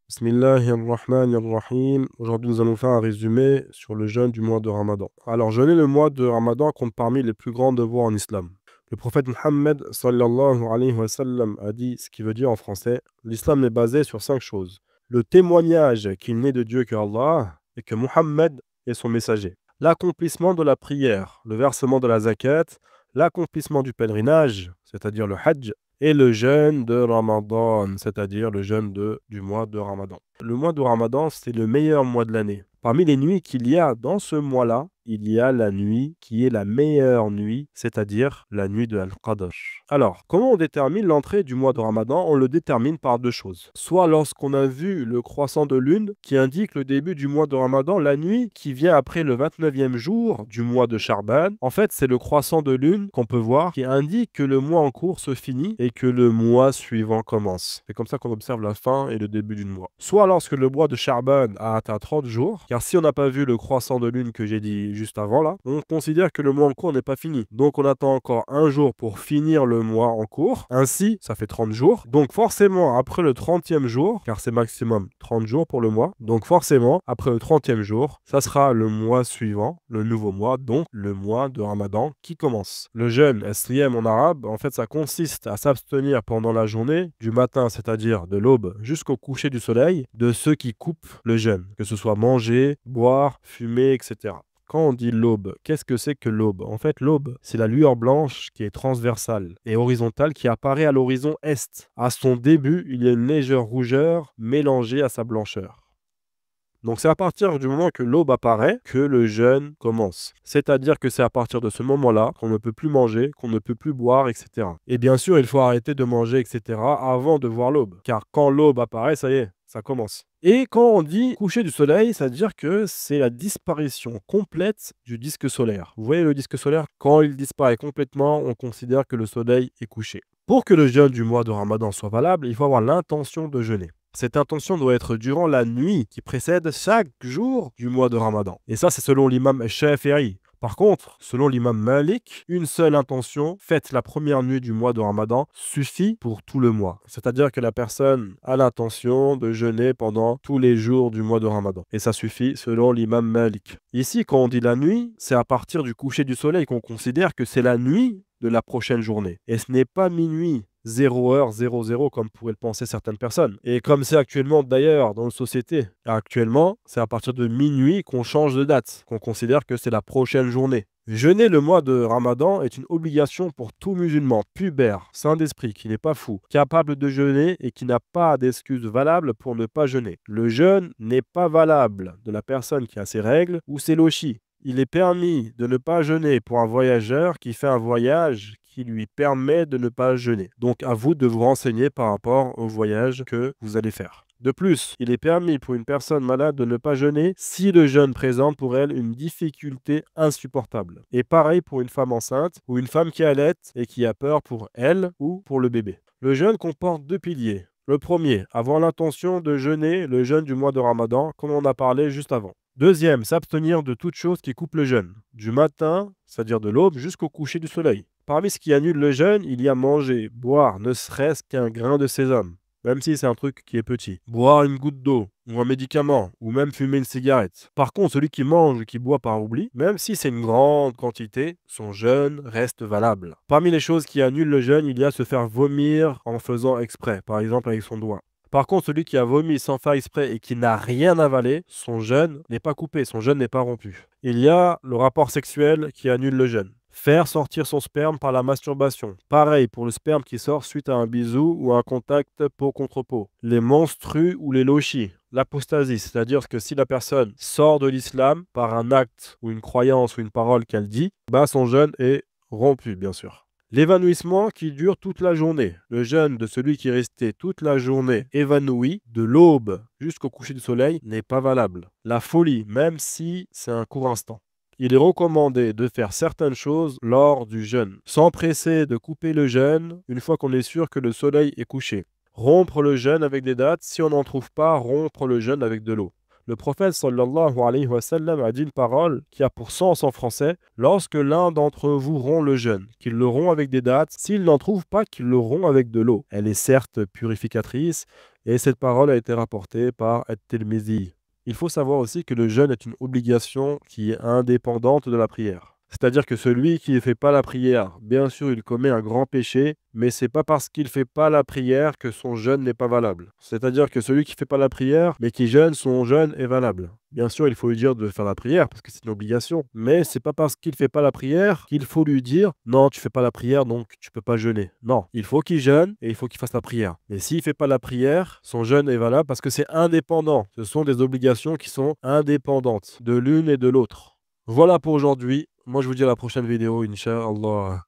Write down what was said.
Bismillahirrahmanirrahim. Aujourd'hui, nous allons faire un résumé sur le jeûne du mois de Ramadan. Alors, jeûner le mois de Ramadan compte parmi les plus grands devoirs en islam. Le prophète Mohammed sallallahu alayhi wa sallam a dit ce qui veut dire en français: l'islam est basé sur 5 choses. Le témoignage qu'il n'est de Dieu que Allah et que Mohammed est son messager. L'accomplissement de la prière, le versement de la zakat, l'accomplissement du pèlerinage, c'est-à-dire le hajj, et le jeûne de Ramadan, c'est-à-dire le jeûne du mois de Ramadan. Le mois de Ramadan, c'est le meilleur mois de l'année. Parmi les nuits qu'il y a dans ce mois-là, il y a la nuit qui est la meilleure nuit, c'est-à-dire la nuit de Al-Qadr. Alors, comment on détermine l'entrée du mois de Ramadan? On le détermine par 2 choses. Soit lorsqu'on a vu le croissant de lune qui indique le début du mois de Ramadan, la nuit qui vient après le 29e jour du mois de Charban. En fait, c'est le croissant de lune qu'on peut voir qui indique que le mois en cours se finit et que le mois suivant commence. C'est comme ça qu'on observe la fin et le début du mois. Soit lorsque le mois de Charban a atteint 30 jours, car si on n'a pas vu le croissant de lune que j'ai dit juste avant là, on considère que le mois en cours n'est pas fini. Donc on attend encore un jour pour finir le mois en cours. Ainsi, ça fait 30 jours. Donc forcément, après le 30e jour, car c'est maximum 30 jours pour le mois, donc forcément, après le 30e jour, ça sera le mois suivant, le nouveau mois, donc le mois de Ramadan qui commence. Le jeûne, as-siyam en arabe, en fait, ça consiste à s'abstenir pendant la journée, du matin, c'est-à-dire de l'aube, jusqu'au coucher du soleil, de ceux qui coupent le jeûne, que ce soit manger, boire, fumer, etc. Quand on dit l'aube, qu'est-ce que c'est que l'aube? En fait, l'aube, c'est la lueur blanche qui est transversale et horizontale qui apparaît à l'horizon est. À son début, il y a une légère rougeur mélangée à sa blancheur. Donc c'est à partir du moment que l'aube apparaît que le jeûne commence. C'est-à-dire que c'est à partir de ce moment-là qu'on ne peut plus manger, qu'on ne peut plus boire, etc. Et bien sûr, il faut arrêter de manger, etc. avant de voir l'aube. Car quand l'aube apparaît, ça y est, ça commence. Et quand on dit coucher du soleil, ça veut dire que c'est la disparition complète du disque solaire. Vous voyez le disque solaire? Quand il disparaît complètement, on considère que le soleil est couché. Pour que le jeûne du mois de Ramadan soit valable, il faut avoir l'intention de jeûner. Cette intention doit être durant la nuit qui précède chaque jour du mois de Ramadan. Et ça, c'est selon l'imam Shafi'i. Par contre, selon l'imam Malik, une seule intention, faite la première nuit du mois de Ramadan, suffit pour tout le mois. C'est-à-dire que la personne a l'intention de jeûner pendant tous les jours du mois de Ramadan. Et ça suffit selon l'imam Malik. Ici, quand on dit la nuit, c'est à partir du coucher du soleil qu'on considère que c'est la nuit de la prochaine journée. Et ce n'est pas minuit 0h00 comme pourraient le penser certaines personnes. Et comme c'est actuellement d'ailleurs dans la société, actuellement, c'est à partir de minuit qu'on change de date, qu'on considère que c'est la prochaine journée. Jeûner le mois de Ramadan est une obligation pour tout musulman pubère, saint d'esprit, qui n'est pas fou, capable de jeûner et qui n'a pas d'excuse valable pour ne pas jeûner. Le jeûne n'est pas valable de la personne qui a ses règles ou ses lochis. Il est permis de ne pas jeûner pour un voyageur qui fait un voyage qui lui permet de ne pas jeûner. Donc à vous de vous renseigner par rapport au voyage que vous allez faire. De plus, il est permis pour une personne malade de ne pas jeûner si le jeûne présente pour elle une difficulté insupportable. Et pareil pour une femme enceinte ou une femme qui allait et qui a peur pour elle ou pour le bébé. Le jeûne comporte 2 piliers. Le premier, avoir l'intention de jeûner le jeûne du mois de Ramadan, comme on a parlé juste avant. Deuxième, s'abstenir de toute chose qui coupe le jeûne, du matin, c'est-à-dire de l'aube, jusqu'au coucher du soleil. Parmi ce qui annule le jeûne, il y a manger, boire, ne serait-ce qu'un grain de sésame, même si c'est un truc qui est petit. Boire une goutte d'eau, ou un médicament, ou même fumer une cigarette. Par contre, celui qui mange ou qui boit par oubli, même si c'est une grande quantité, son jeûne reste valable. Parmi les choses qui annulent le jeûne, il y a se faire vomir en faisant exprès, par exemple avec son doigt. Par contre, celui qui a vomi sans faire exprès et qui n'a rien avalé, son jeûne n'est pas coupé, son jeûne n'est pas rompu. Il y a le rapport sexuel qui annule le jeûne. Faire sortir son sperme par la masturbation. Pareil pour le sperme qui sort suite à un bisou ou un contact peau contre peau. Les menstrues ou les lochis. L'apostasie, c'est-à-dire que si la personne sort de l'islam par un acte ou une croyance ou une parole qu'elle dit, son jeûne est rompu, bien sûr. L'évanouissement qui dure toute la journée. Le jeûne de celui qui est resté toute la journée évanoui, de l'aube jusqu'au coucher du soleil, n'est pas valable. La folie, même si c'est un court instant. Il est recommandé de faire certaines choses lors du jeûne. S'empresser de couper le jeûne une fois qu'on est sûr que le soleil est couché. Rompre le jeûne avec des dates, si on n'en trouve pas, rompre le jeûne avec de l'eau. Le prophète sallallahu alayhi wa sallam a dit une parole qui a pour sens en français: lorsque l'un d'entre vous rompt le jeûne, qu'il le rompt avec des dattes, s'il n'en trouve pas, qu'il le rompt avec de l'eau. Elle est certes purificatrice Et cette parole a été rapportée par At-Tirmidhi. Il faut savoir aussi que le jeûne est une obligation qui est indépendante de la prière. C'est-à-dire que celui qui ne fait pas la prière, bien sûr, il commet un grand péché, mais c'est pas parce qu'il ne fait pas la prière que son jeûne n'est pas valable. C'est-à-dire que celui qui ne fait pas la prière, mais qui jeûne, son jeûne est valable. Bien sûr, il faut lui dire de faire la prière, parce que c'est une obligation. Mais c'est pas parce qu'il ne fait pas la prière qu'il faut lui dire « Non, tu fais pas la prière, donc tu peux pas jeûner. » Non, il faut qu'il jeûne et il faut qu'il fasse la prière. Mais s'il ne fait pas la prière, son jeûne est valable parce que c'est indépendant. Ce sont des obligations qui sont indépendantes de l'une et de l'autre. Voilà pour aujourd'hui. Moi, je vous dis à la prochaine vidéo, Inch'Allah.